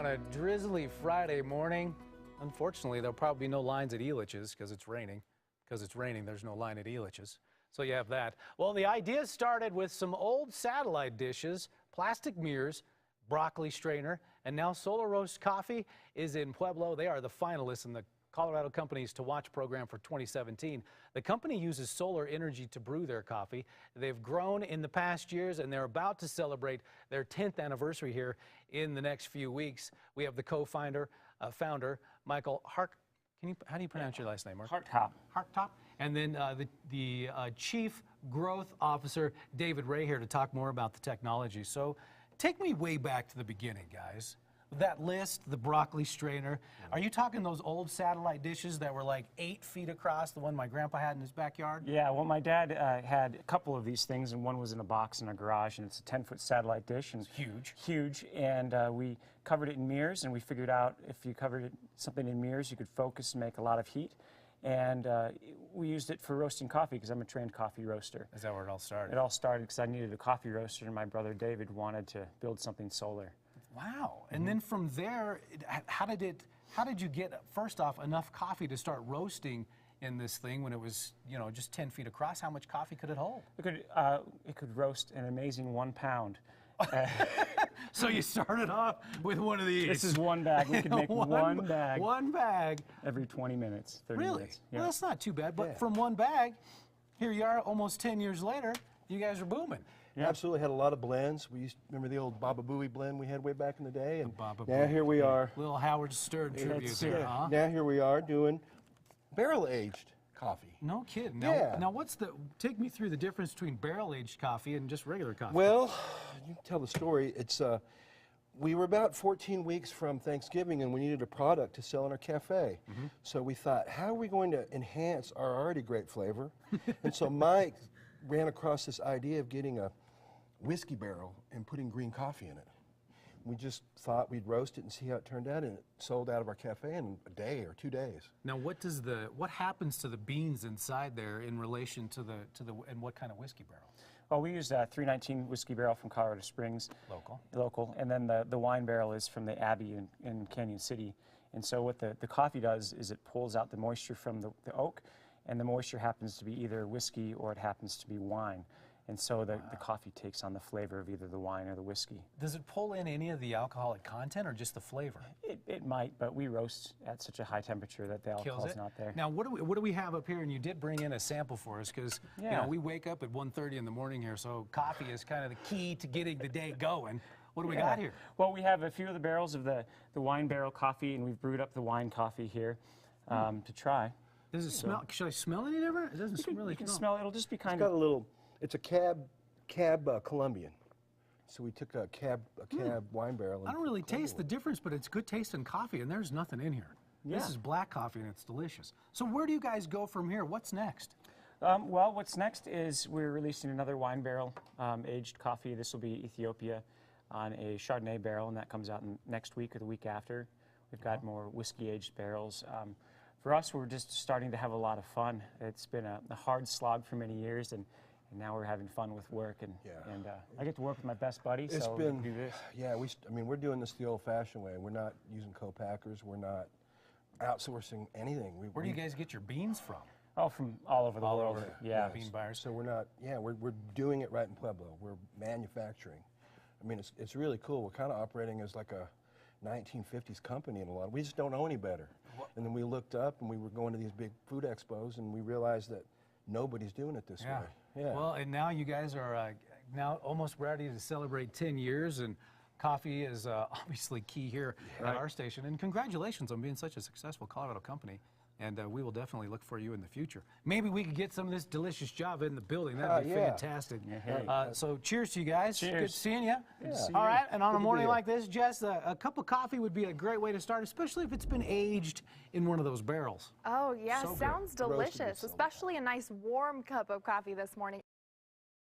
on a drizzly Friday morning. Unfortunately, there'll probably be no lines at Elitch's because it's raining. Because it's raining, there's no line at Elitch's. So you have that. Well, the idea started with some old satellite dishes, plastic mirrors, broccoli strainer, and now Solar Roast Coffee is in Pueblo. They are the finalists in the Colorado Companies to Watch program for 2017. The company uses solar energy to brew their coffee. They've grown in the past years, and they're about to celebrate their 10th anniversary here in the next few weeks. We have the co-founder, founder, Michael Hark. How do you pronounce your last name, Mark? Harktop. Harktop. And then the Chief Growth Officer, David Ray, here to talk more about the technology. So take me way back to the beginning, guys. That list, the broccoli strainer. Are you talking those old satellite dishes that were like 8 feet across, the one my grandpa had in his backyard? Yeah, well, my dad had a couple of these things, and one was in a box in a garage, and it's a 10-foot satellite dish. And it's huge. Huge, and we covered it in mirrors, and we figured out if you covered something in mirrors, you could focus and make a lot of heat. And we used it for roasting coffee because I'm a trained coffee roaster. Is that where it all started? It all started because I needed a coffee roaster, and my brother David wanted to build something solar. Wow. And then from there, how did you get, first off, enough coffee to start roasting in this thing when it was, you know, just 10 feet across? How much coffee could it hold? It could roast an amazing 1 pound. So you started off with one of these. This is one bag. We could make one bag. One bag. Every 20 minutes, 30 really? minutes. Yeah. Well, that's not too bad. But from one bag, here you are almost 10 years later, you guys are booming. Yeah. Absolutely, had a lot of blends. We used remember the old Baba Booey blend we had way back in the day, and now here we are. Little Howard Stern tribute there, huh? Now here we are doing barrel-aged coffee. No kidding. Now, now take me through the difference between barrel-aged coffee and just regular coffee. Well, you tell the story. It's we were about 14 weeks from Thanksgiving, and we needed a product to sell in our cafe. So we thought, how are we going to enhance our already great flavor? And so Mike ran across this idea of getting a whiskey barrel and putting green coffee in it. We just thought we'd roast it and see how it turned out, and it sold out of our cafe in a day or 2 days. Now, what happens to the beans inside there in relation to and what kind of whiskey barrel? Well, we used a 319 whiskey barrel from Colorado Springs. Local. And then the wine barrel is from the Abbey in Canyon City. And so what the coffee does is it pulls out the moisture from the oak, and the moisture happens to be either whiskey or it happens to be wine. And so the coffee takes on the flavor of either the wine or the whiskey. Does it pull in any of the alcoholic content or just the flavor? It might, but we roast at such a high temperature that the alcohol is not there. Now, what do we have up here? And you did bring in a sample for us because you know, we wake up at 1:30 in the morning here, so coffee is kind of the key to getting the day going. What do we got here? Well, we have a few of the barrels of the wine barrel coffee, and we've brewed up the wine coffee here to try. Does it smell? Should I smell any different? It doesn't really smell. You can smell it. It'll just be kind of. It's a cab Colombian. So we took a cab wine barrel. I don't really taste the difference, but it's good tasting coffee, and there's nothing in here. Yeah. This is black coffee, and it's delicious. So where do you guys go from here? What's next? Well, what's next is we're releasing another wine barrel aged coffee. This will be Ethiopia on a Chardonnay barrel, and that comes out next week or the week after. We've got more whiskey aged barrels. For us, we're just starting to have a lot of fun. It's been a hard slog for many years, and now we're having fun with work, and I get to work with my best buddy. It's so been, we can do this. Yeah, I mean, we're doing this the old-fashioned way. We're not using co-packers. We're not outsourcing anything. Where do you guys get your beans from? Oh, from all over the world. Yeah, bean buyers. So we're not. Yeah, we're doing it right in Pueblo. We're manufacturing. I mean, it's really cool. We're kind of operating as like a 1950s company in a lot. We just don't know any better. And then we looked up, and we were going to these big food expos, and we realized that nobody's doing it this way. Yeah. Well, and now you guys are now almost ready to celebrate 10 years, and coffee is obviously key here at our station. And congratulations on being such a successful Colorado company. And we will definitely look for you in the future. Maybe we could get some of this delicious Java in the building. That'd be fantastic. So cheers to you guys. Cheers. Good seeing you. All right, and on a morning like this, Jess, a cup of coffee would be a great way to start, especially if it's been aged in one of those barrels. Oh, yeah, sounds delicious, especially a nice warm cup of coffee this morning.